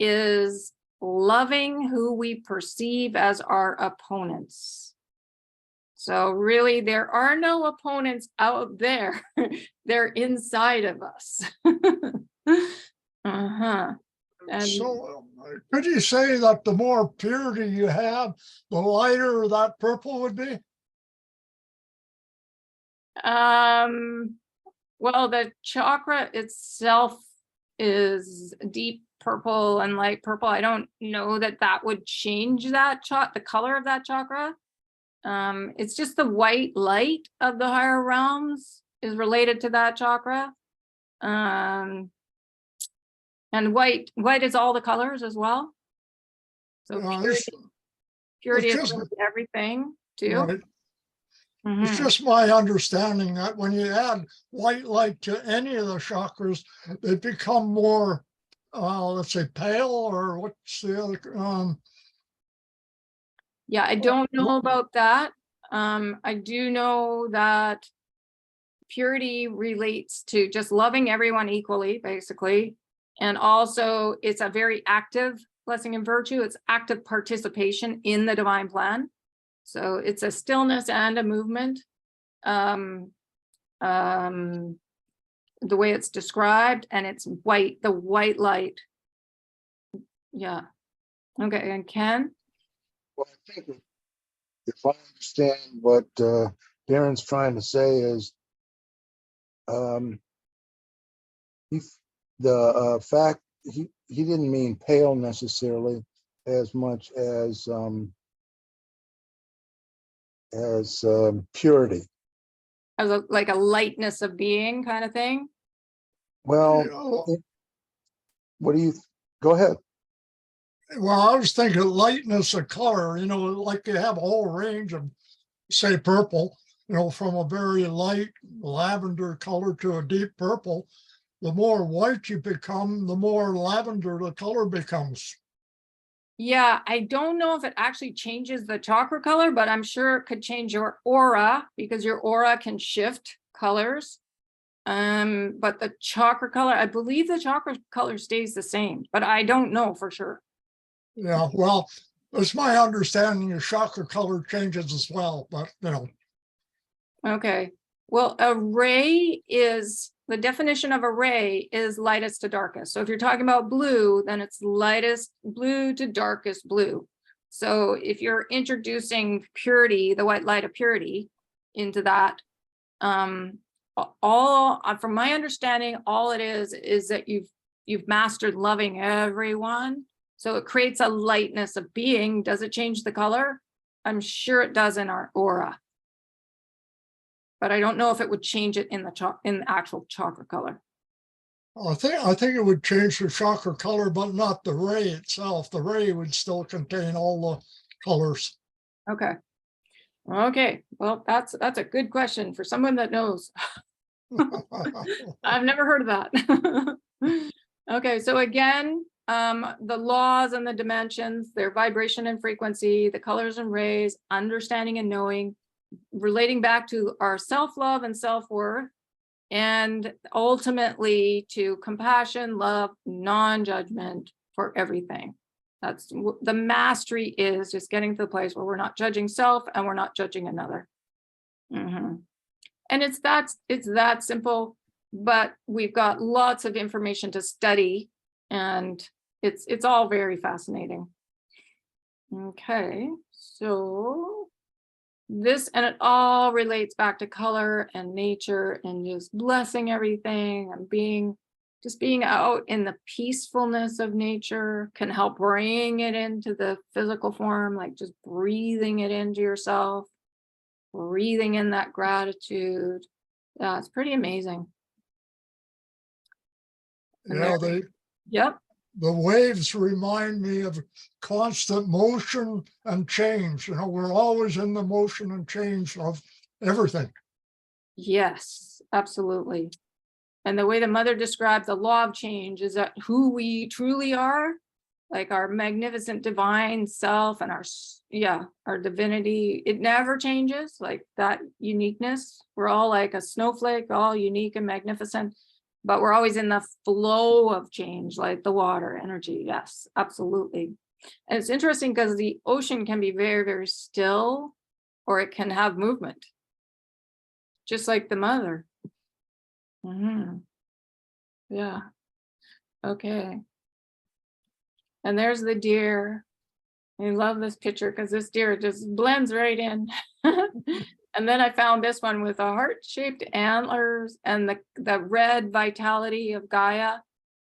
is loving who we perceive as our opponents. So really, there are no opponents out there. They're inside of us. Uh-huh. And So could you say that the more purity you have, the lighter that purple would be? well, the chakra itself is deep purple and light purple. I don't know that would change that the color of that chakra. It's just the white light of the higher realms is related to that chakra. And white is all the colors as well. So It's purity is just really everything too. right. It's Mhm. just my understanding that when you add white light to any of the chakras, they become more, let's say, pale, or what's the other? Yeah, I don't know about that. I do know that purity relates to just loving everyone equally, basically. And also it's a very active blessing and virtue. It's active participation in the divine plan. So it's a stillness and a movement. The way it's described, and it's white, the white light. Yeah. Okay, and Ken? Well, I think if I understand what Darren's trying to say is, he, the fact he didn't mean pale necessarily as much as purity. As like a lightness of being kind of thing. Well, what do you? Go ahead. Well, I was thinking lightness of color, like you have a whole range of, say, purple, from a very light lavender color to a deep purple. The more white you become, the more lavender the color becomes. Yeah, I don't know if it actually changes the chakra color, but I'm sure it could change your aura, because your aura can shift colors. But the chakra color, I believe the chakra color stays the same, but I don't know for sure. Yeah, well, it's my understanding your chakra color changes as well, but Okay. Well, a ray is, the definition of a ray is lightest to darkest. So if you're talking about blue, then it's lightest blue to darkest blue. So if you're introducing purity, the white light of purity into that, all from my understanding, all it is that you've mastered loving everyone. So it creates a lightness of being. Does it change the color? I'm sure it does in our aura. But I don't know if it would change it in the actual chakra color. I think it would change the chakra color, but not the ray itself. The ray would still contain all the colors. Okay. Okay. Well, that's a good question for someone that knows. I've never heard of that. Okay, so again, the laws and the dimensions, their vibration and frequency, the colors and rays, understanding and knowing, relating back to our self-love and self-worth, and ultimately to compassion, love, non-judgment for everything. That's the mastery, is just getting to the place where we're not judging self and we're not judging another. And it's that simple, but we've got lots of information to study, and it's all very fascinating. Okay, so this, and it all relates back to color and nature and just blessing everything and being out in the peacefulness of nature can help bring it into the physical form, like just breathing it into yourself, breathing in that gratitude. Yeah, it's pretty amazing. And Yeah, yep. the waves remind me of constant motion and change. You know, we're always in the motion and change of everything. Yes, absolutely. And the way the mother described the law of change is that who we truly are, like our magnificent divine self and our divinity, it never changes, like that uniqueness. We're all like a snowflake, all unique and magnificent, but we're always in the flow of change, like the water energy. Yes, absolutely. And it's interesting because the ocean can be very, very still, or it can have movement, just like the mother. Yeah. Okay. And there's the deer. I love this picture because this deer just blends right in. And then I found this one with a heart-shaped antlers and the red vitality of Gaia.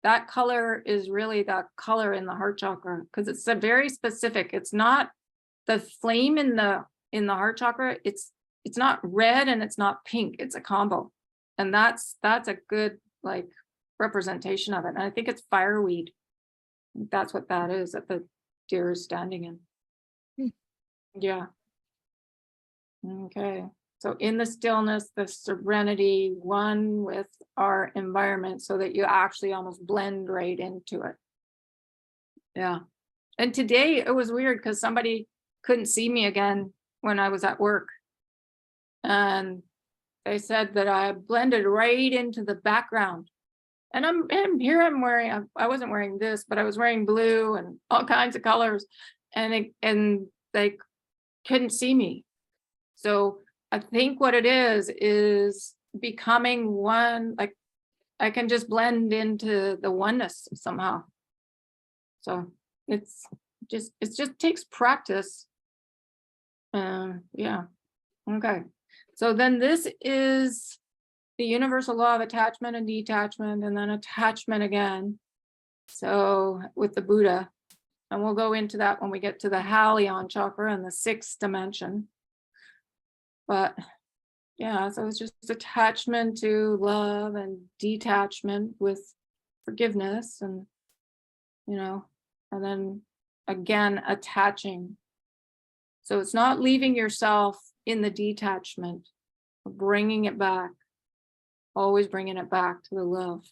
That color is really the color in the heart chakra, because it's a very specific. It's not the flame in the heart chakra. It's not red and it's not pink. It's a combo, and that's a good like representation of it. And I think it's fireweed. That's what that is that the deer is standing in. Yeah. Okay. So in the stillness, the serenity, one with our environment, so that you actually almost blend right into it. Yeah. And today it was weird because somebody couldn't see me again when I was at work. And they said that I blended right into the background. And I'm wearing, I wasn't wearing this, but I was wearing blue and all kinds of colors, and they couldn't see me. So I think what it is becoming one, like I can just blend into the oneness somehow. So it just takes practice. Yeah. Okay. So then this is the universal law of attachment and detachment, and then attachment again. So with the Buddha, and we'll go into that when we get to the Halion chakra and the 6th dimension. But yeah, so it's just attachment to love and detachment with forgiveness, and and then again attaching. So it's not leaving yourself in the detachment, bringing it back. Always bringing it back to the love.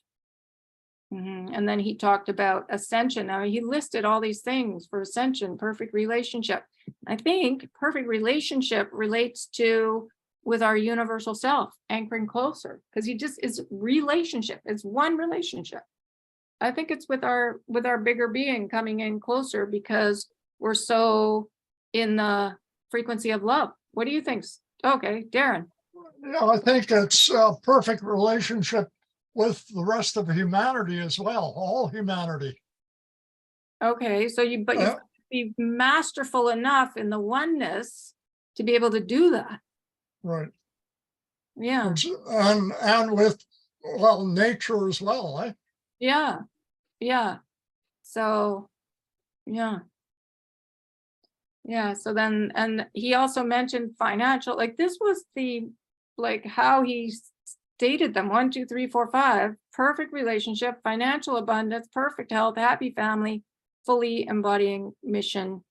And then he talked about ascension. Now he listed all these things for ascension, perfect relationship. I think perfect relationship relates to with our universal self, anchoring closer, because he just is relationship. It's one relationship. I think it's with our bigger being coming in closer because we're so in the frequency of love. What do you think? Okay, Darren. Yeah, I think it's a perfect relationship with the rest of humanity as well, all humanity. Okay, so you've got to be masterful enough in the oneness to be able to do that. Right. Yeah. And with, well, nature as well, eh? Yeah. Yeah. So, yeah. Yeah, so then, and he also mentioned financial, like this was the, like how he stated them, 1, 2, 3, 4, 5, perfect relationship, financial abundance, perfect health, happy family, fully embodying mission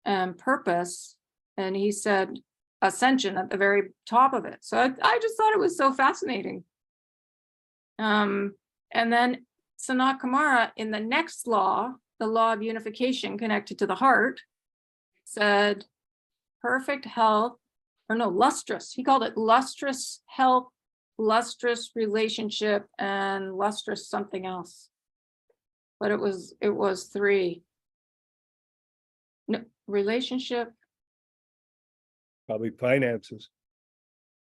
and purpose. And he said ascension at the very top of it. So I just thought it was so fascinating. And then Sanat Kumara in the next law, the law of unification connected to the heart, said perfect health, or no, lustrous. He called it lustrous health, lustrous relationship, and lustrous something else. But it was 3. No, relationship. Probably finances.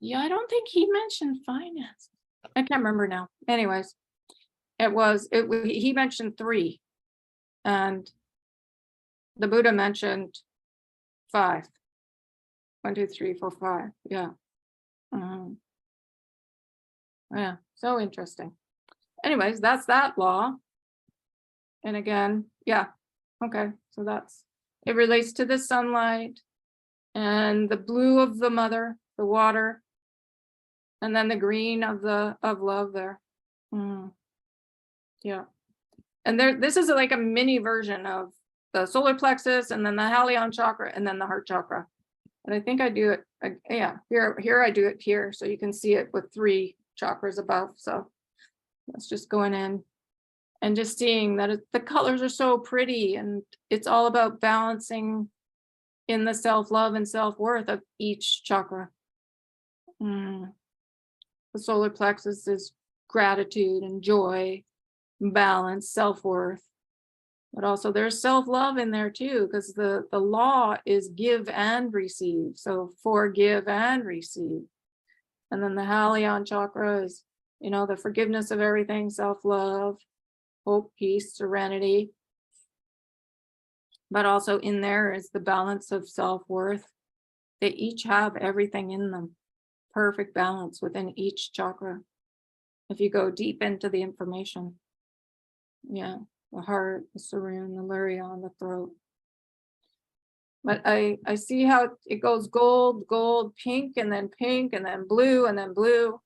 Yeah, I don't think he mentioned finance. I can't remember now. Anyways, he mentioned 3. And the Buddha mentioned 5. 1, 2, 3, 4, 5. Yeah. Yeah, so interesting. Anyways, that's that law. And again, yeah. Okay, so it relates to the sunlight and the blue of the mother, the water, and then the green of love there. Yeah. And this is like a mini version of the solar plexus, and then the Halion chakra, and then the heart chakra. And I think I do it, yeah, here I do it here, so you can see it with 3 chakras above. So that's just going in and just seeing that the colors are so pretty, and it's all about balancing in the self-love and self-worth of each chakra. The solar plexus is gratitude and joy, balance, self-worth. But also there's self-love in there too, because the law is give and receive. So forgive and receive. And then the Halion chakra is, the forgiveness of everything, self-love, hope, peace, serenity. But also in there is the balance of self-worth. They each have everything in them. Perfect balance within each chakra. If you go deep into the information. Yeah. The heart, the sarun, the lurion, the throat. But I see how it goes gold, gold, pink, and then blue, and then blue.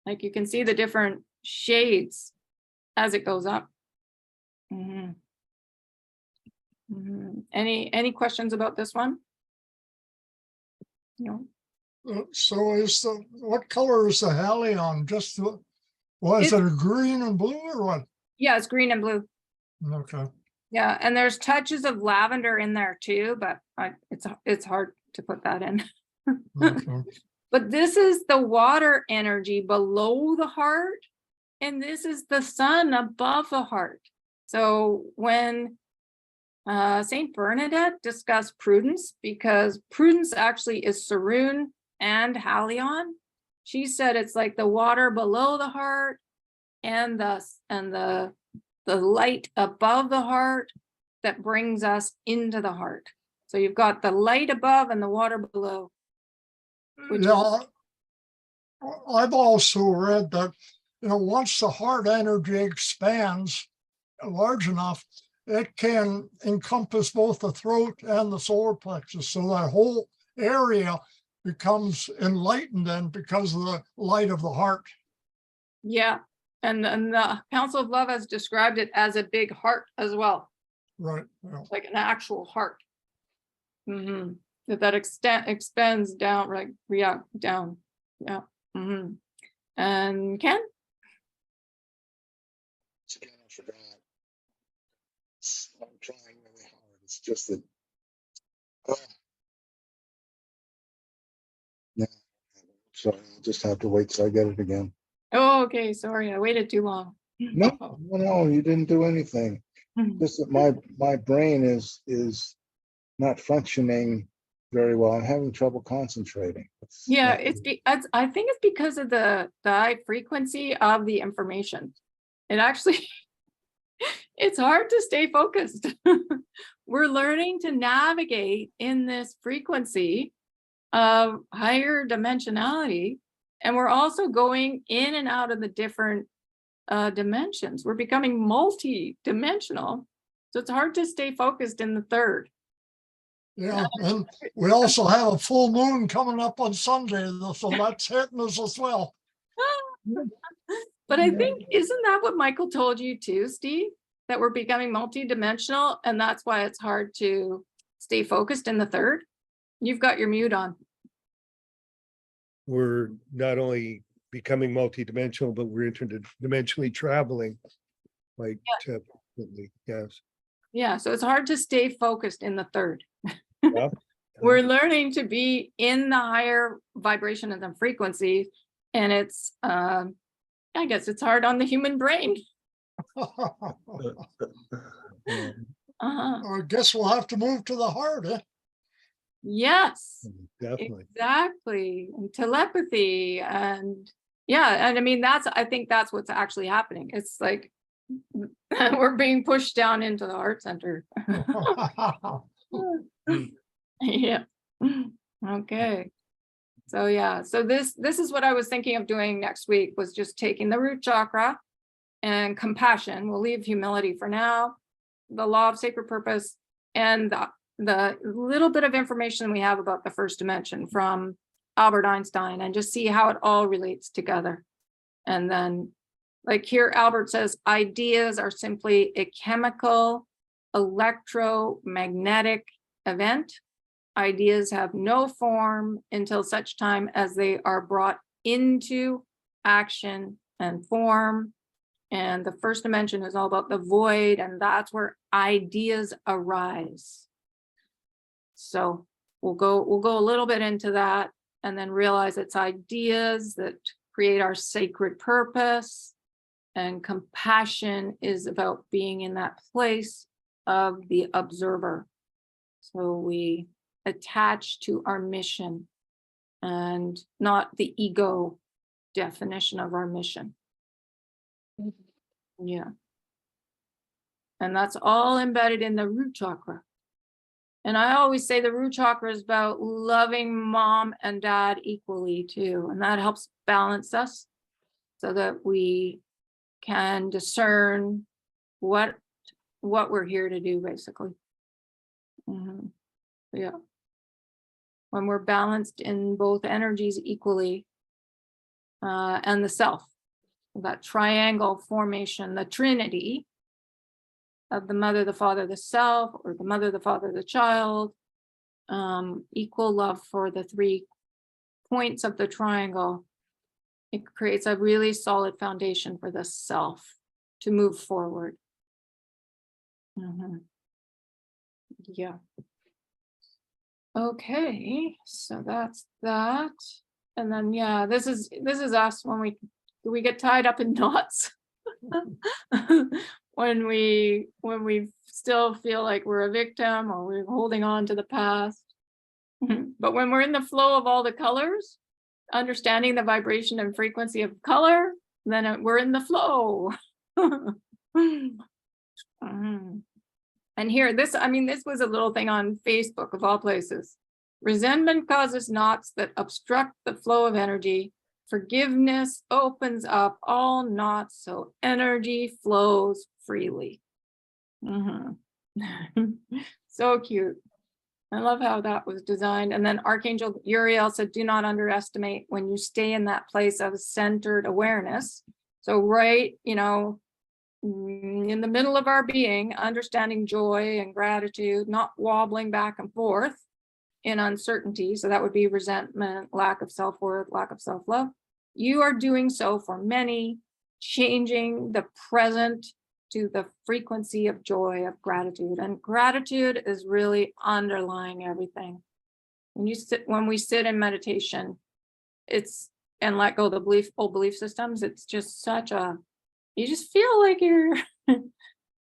Like you can see the different shades as it goes up. Any questions about this one? No. So what color is the Halion? Was it a green and blue or what? Yeah, it's green and blue. Okay. Yeah, and there's touches of lavender in there too, but it's hard to put that in. Okay. But this is the water energy below the heart, and this is the sun above the heart. So when Saint Bernadette discussed prudence, because prudence actually is sarun and Halion, she said it's like the water below the heart and the light above the heart that brings us into the heart. So you've got the light above and the water below. Yeah, I've also read that, once the heart energy expands large enough, it can encompass both the throat and the solar plexus. So that whole area becomes enlightened then because of the light of the heart. Yeah. And the Council of Love has described it as a big heart as well. Right. Yeah. Like an actual heart. That expands down, right? Yeah, down. Yeah. And Ken? Again, I forgot. I'm trying really hard. It's just that. No, so I'll just have to wait till I get it again. Oh, okay. Sorry, I waited too long. No, you didn't do anything. Just that my brain is not functioning very well. I'm having trouble concentrating. Yeah, I think it's because of the high frequency of the information. It actually, it's hard to stay focused. We're learning to navigate in this frequency of higher dimensionality, and we're also going in and out of the different dimensions. We're becoming multi-dimensional, so it's hard to stay focused in the third. Yeah, and we also have a full moon coming up on Sunday, so that's hitting us as well. But I think, isn't that what Michael told you too, Steve? That we're becoming multidimensional, and that's why it's hard to stay focused in the third? You've got your mute on. We're not only becoming multidimensional, but we're interdimensionally traveling. Like, definitely, yes. Yeah, so it's hard to stay focused in the third. Yeah. We're learning to be in the higher vibration and the frequency, and it's I guess it's hard on the human brain. I guess we'll have to move to the heart, eh? Mm, Yes, definitely. exactly. And telepathy, and yeah, and I mean I think that's what's actually happening. It's like we're being pushed down into the heart center. Yeah. Okay. So yeah, so this is what I was thinking of doing next week, was just taking the root chakra and compassion. We'll leave humility for now, the law of sacred purpose, and the little bit of information we have about the first dimension from Albert Einstein, and just see how it all relates together. And then, like here, Albert says, ideas are simply a chemical, electromagnetic event. Ideas have no form until such time as they are brought into action and form. And the first dimension is all about the void, and that's where ideas arise. So we'll go a little bit into that, and then realize it's ideas that create our sacred purpose. And compassion is about being in that place of the observer. So we attach to our mission and not the ego definition of our mission. Yeah. And that's all embedded in the root chakra. And I always say the root chakra is about loving mom and dad equally too. And that helps balance us so that we can discern what we're here to do, basically. Yeah. When we're balanced in both energies equally, and the self, that triangle formation, the trinity of the mother, the father, the self, or the mother, the father, the child, equal love for the 3 points of the triangle. It creates a really solid foundation for the self to move forward. Yeah. Okay, so that's that. And then, yeah, this is us when we get tied up in knots. when we still feel like we're a victim, or we're holding on to the past. But when we're in the flow of all the colors, understanding the vibration and frequency of color, then we're in the flow. And here, this was a little thing on Facebook of all places. Resentment causes knots that obstruct the flow of energy. Forgiveness opens up all knots so energy flows freely. So cute. I love how that was designed. And then Archangel Uriel said, do not underestimate when you stay in that place of centered awareness. So right, in the middle of our being, understanding joy and gratitude, not wobbling back and forth in uncertainty. So that would be resentment, lack of self-worth, lack of self-love. You are doing so for many, changing the present to the frequency of joy, of gratitude. And gratitude is really underlying everything. When we sit in meditation, and let go of the old belief systems, it's just you just feel like you're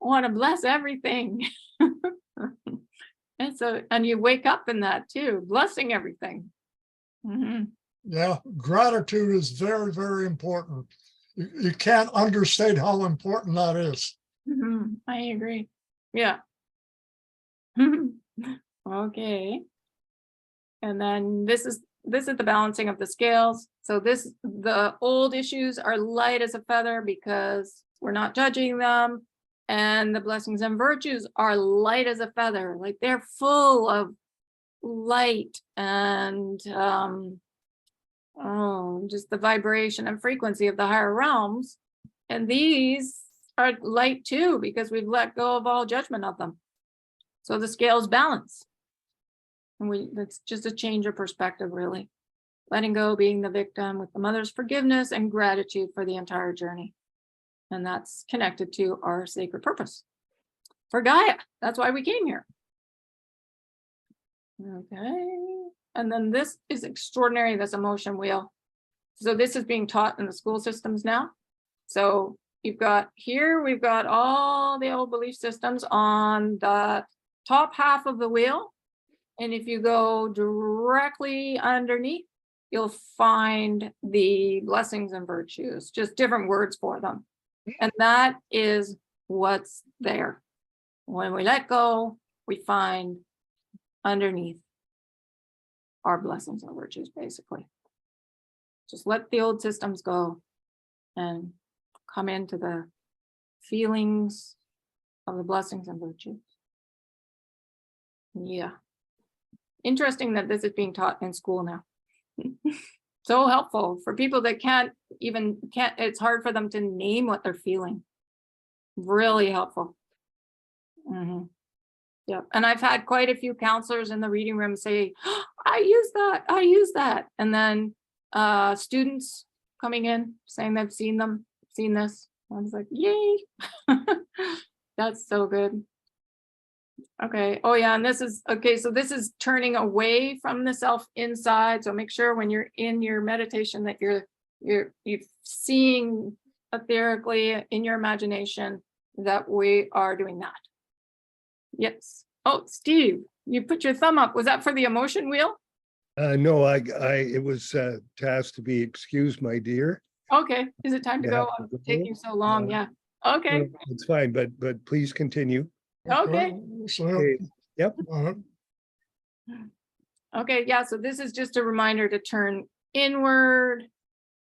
want to bless everything. And you wake up in that too, blessing everything. Yeah, gratitude is very, very important. You can't understate how important that is. I agree. Yeah. Okay. And then this is the balancing of the scales. So the old issues are light as a feather because we're not judging them. And the blessings and virtues are light as a feather. Like they're full of light and just the vibration and frequency of the higher realms. And these are light too, because we've let go of all judgment of them. So the scales balance. And that's just a change of perspective, really. Letting go, being the victim with the mother's forgiveness and gratitude for the entire journey. And that's connected to our sacred purpose for Gaia. That's why we came here. Okay. And then this is extraordinary, this emotion wheel. So this is being taught in the school systems now. So we've got all the old belief systems on the top half of the wheel. And if you go directly underneath, you'll find the blessings and virtues, just different words for them. And that is what's there. When we let go, we find underneath our blessings and virtues, basically. Just let the old systems go and come into the feelings of the blessings and virtues. Yeah. Interesting that this is being taught in school now. So helpful for people that can't, it's hard for them to name what they're feeling. Really helpful. Yeah. And I've had quite a few counselors in the reading room say, oh, I use that. And then students coming in saying they've seen this. I was like, yay. That's so good. Okay. Oh yeah. And this is okay. So this is turning away from the self inside. So make sure when you're in your meditation that you're seeing etherically in your imagination that we are doing that. Yes. Oh, Steve, you put your thumb up. Was that for the emotion wheel? No, it was tasked to be excused, my dear. Okay. Is it time to Yeah. go? I'm taking so long. Yeah. Okay. No, it's fine, but please continue. Okay. So, Okay. Yep. Okay. Yeah. So this is just a reminder to turn inward.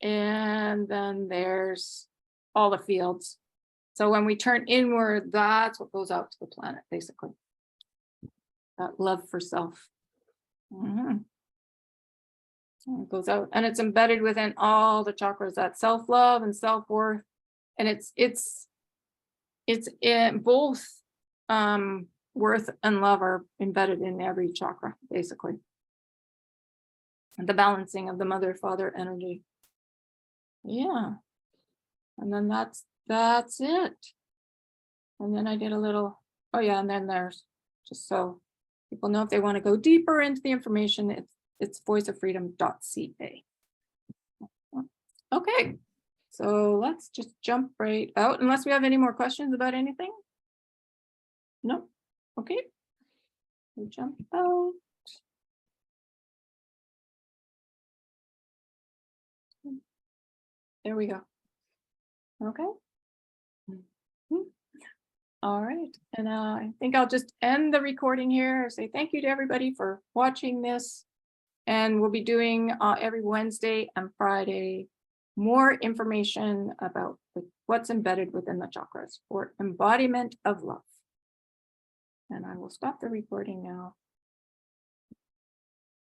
And then there's all the fields. So when we turn inward, that's what goes out to the planet, basically. That love for self. So it goes out and it's embedded within all the chakras, that self-love and self-worth. And it's in both worth and love are embedded in every chakra, basically. And the balancing of the mother-father energy. Yeah. And then that's it. And then I did a little, oh yeah, and then there's, just so people know if they want to go deeper into the information, it's voiceoffreedom.ca. Okay, so let's just jump right out, unless we have any more questions about anything. No, okay. We jump out. There we go. Okay. All right, and I think I'll just end the recording here. Say thank you to everybody for watching this. And we'll be doing every Wednesday and Friday more information about what's embedded within the chakras for embodiment of love. And I will stop the recording now.